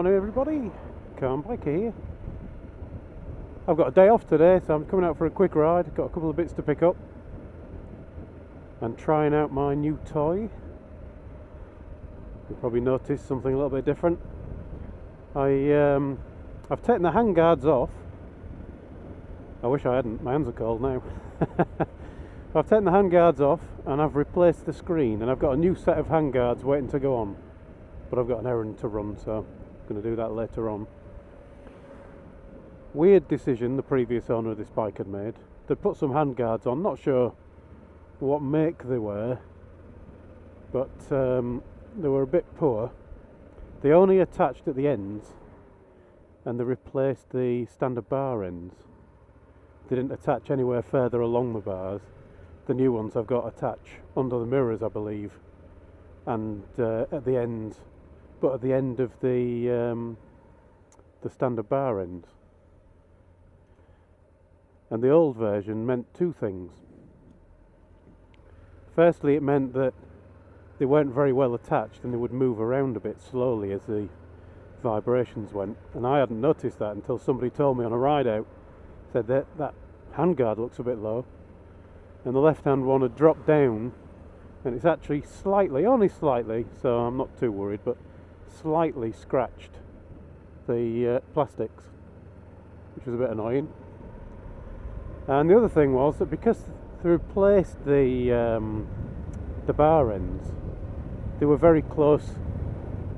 Morning everybody, Krampusnacht here. I've got a day off today, so I'm coming out for a quick ride. Got a couple of bits to pick up and trying out my new toy. You'll probably notice something a little bit different. I've taken the handguards off. I wish I hadn't, my hands are cold now. I've taken the handguards off and I've replaced the screen, and I've got a new set of handguards waiting to go on. But I've got an errand to run, so I'm going to do that later on. Weird decision the previous owner of this bike had made. They'd put some handguards on, not sure what make they were, but they were a bit poor. They only attached at the ends, and they replaced the standard bar ends. They didn't attach anywhere further along the bars. The new ones I've got attach under the mirrors, I believe, and at the ends, but at the end of the standard bar ends. And the old version meant two things. Firstly, it meant that they weren't very well attached and they would move around a bit slowly as the vibrations went, and I hadn't noticed that until somebody told me on a ride out. Said that handguard looks a bit low, and the left hand one had dropped down, and it's actually slightly, only slightly, so I'm not too worried, but slightly scratched the plastics, which was a bit annoying. And the other thing was that because they replaced the bar ends, they were very close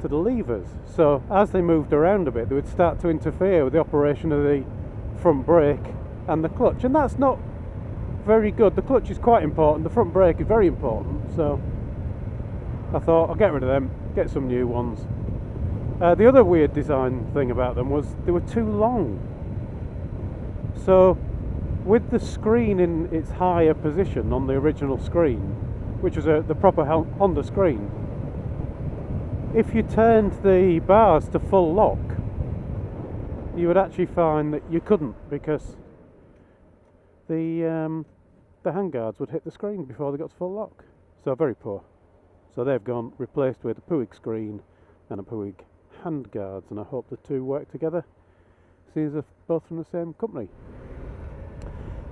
to the levers, so as they moved around a bit they would start to interfere with the operation of the front brake and the clutch, and that's not very good. The clutch is quite important, the front brake is very important, so I thought I'll get rid of them, get some new ones. The other weird design thing about them was they were too long. So with the screen in its higher position on the original screen, which was the proper Honda screen, if you turned the bars to full lock, you would actually find that you couldn't, because the handguards would hit the screen before they got to full lock. So very poor. So they've gone, replaced with a Puig screen and a Puig handguards, and I hope the two work together, seeing as they're both from the same company.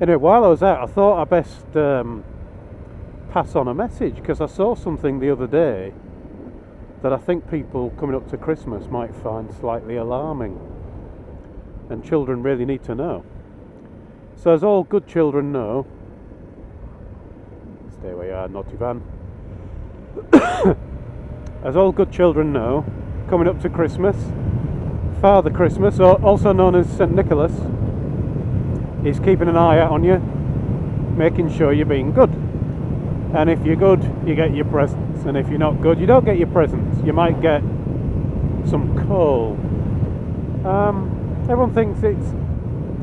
Anyway, while I was out, I thought I'd best pass on a message, because I saw something the other day that I think people coming up to Christmas might find slightly alarming, and children really need to know. So as all good children know, stay where you are, naughty van. As all good children know, coming up to Christmas, Father Christmas, also known as St. Nicholas, is keeping an eye out on you, making sure you're being good. And if you're good, you get your presents, and if you're not good, you don't get your presents. You might get some coal. Everyone thinks it's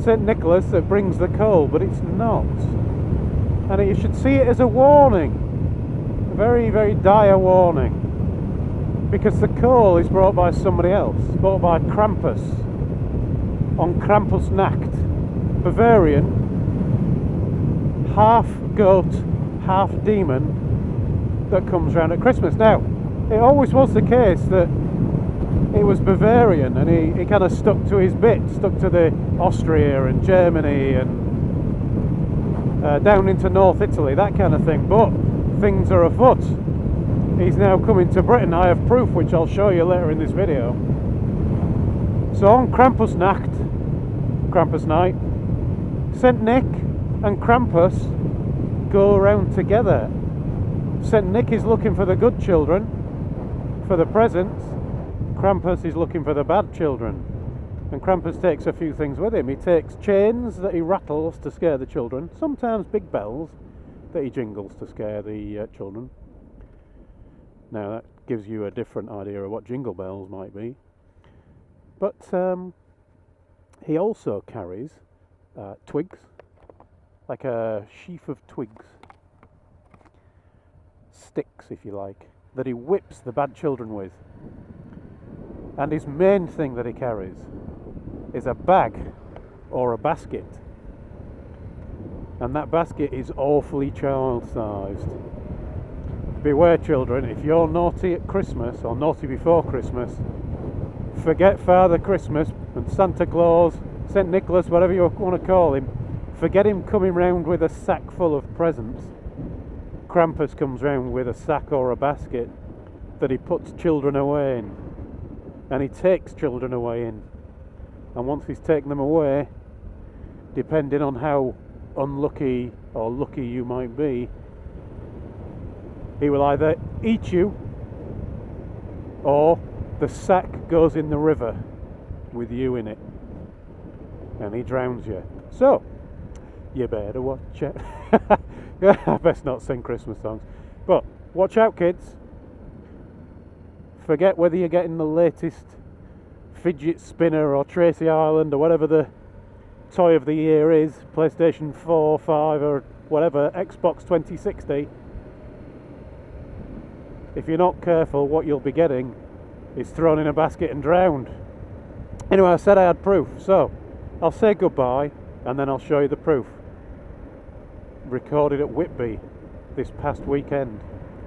St. Nicholas that brings the coal, but it's not. And you should see it as a warning, a very, very dire warning, because the coal is brought by somebody else, brought by Krampus on Krampusnacht, Bavarian, half goat, half demon, that comes round at Christmas. Now, it always was the case that it was Bavarian, and he kind of stuck to his bit, stuck to the Austria and Germany and down into North Italy, that kind of thing. But things are afoot. He's now coming to Britain. I have proof, which I'll show you later in this video. So on Krampusnacht, Krampus night, St. Nick and Krampus go around together. St. Nick is looking for the good children, for the presents. Krampus is looking for the bad children. And Krampus takes a few things with him. He takes chains that he rattles to scare the children, sometimes big bells that he jingles to scare the children. Now that gives you a different idea of what jingle bells might be. But he also carries twigs, like a sheaf of twigs, sticks if you like, that he whips the bad children with. And his main thing that he carries is a bag or a basket, and that basket is awfully child-sized. Beware children, if you're naughty at Christmas or naughty before Christmas, forget Father Christmas and Santa Claus, St. Nicholas, whatever you want to call him. Forget him coming round with a sack full of presents. Krampus comes round with a sack or a basket that he puts children away in. And he takes children away in. And once he's taken them away, depending on how unlucky or lucky you might be, he will either eat you or the sack goes in the river with you in it and he drowns you. So, you better watch out. I best not sing Christmas songs. But, watch out kids. Forget whether you're getting the latest fidget spinner or Tracy Island or whatever the toy of the year is, PlayStation 4, 5 or whatever, Xbox 2060. If you're not careful, what you'll be getting is thrown in a basket and drowned. Anyway, I said I had proof, so I'll say goodbye and then I'll show you the proof. Recorded at Whitby this past weekend.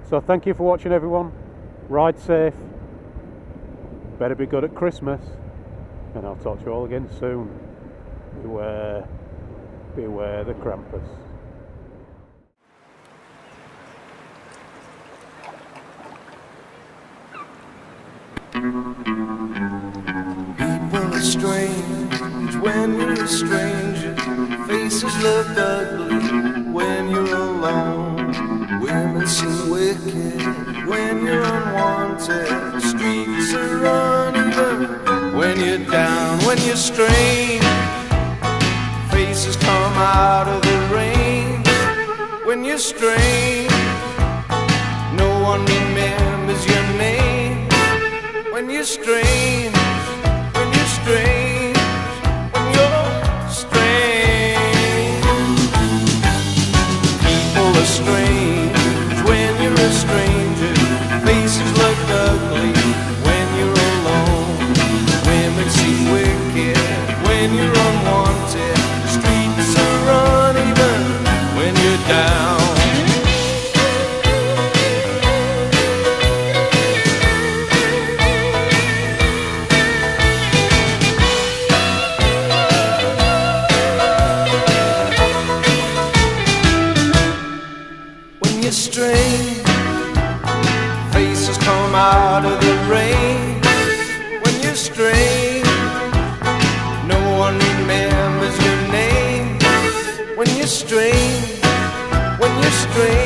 So thank you for watching everyone. Ride safe. Better be good at Christmas. And I'll talk to you all again soon. Beware the Krampus. People are strange when you're a stranger. Faces look ugly when you're alone. Women seem wicked when you're unwanted. Streets are uneven when you're down, when you're strange. Faces come out of the rain when you're strange. No one remembers your name when you're strange. When you're strange, when you're strange. People are strange when you're a stranger. Faces look ugly when you're alone. Women seem wicked when you're unwanted. Streets are uneven when you're down. When you're strange, faces come out of the rain. When you're strange, no one remembers your name. When you're strange, when you're strange.